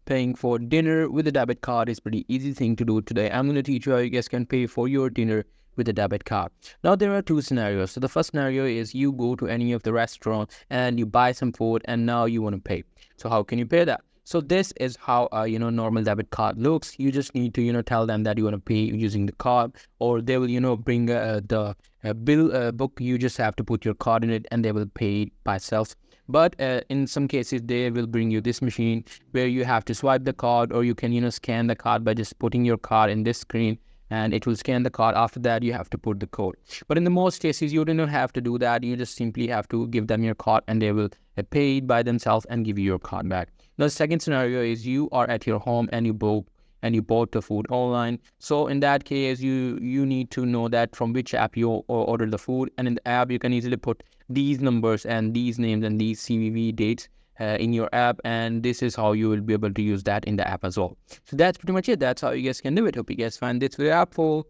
paying for dinner with a debit card is pretty easy thing to do today. I'm going to teach you how you guys can pay for your dinner with a debit card. Now there are two scenarios. So the first scenario is you go to any of the restaurant and you buy some food and now you want to pay. So how can you pay that? So this is how normal debit card looks. You just need to tell them that you want to pay using the card, or they will bring the bill book. You just have to put your card in it and they will pay it by self. But in some cases they will bring you this machine where you have to swipe the card, or you can scan the card by just putting your card in this screen and it will scan the card. After that you have to put the code. But in the most cases you don't have to do that. You just simply have to give them your card and they will pay it by themselves and give you your card back. Now the second scenario is you are at your home and you bought the food online. So in that case you need to know that from which app you order the food, and in the app you can easily put these numbers and these names and these CVV dates in your app, and this is how you will be able to use that in the app as well. So that's pretty much it. That's how you guys can do it. Hope you guys find this very helpful.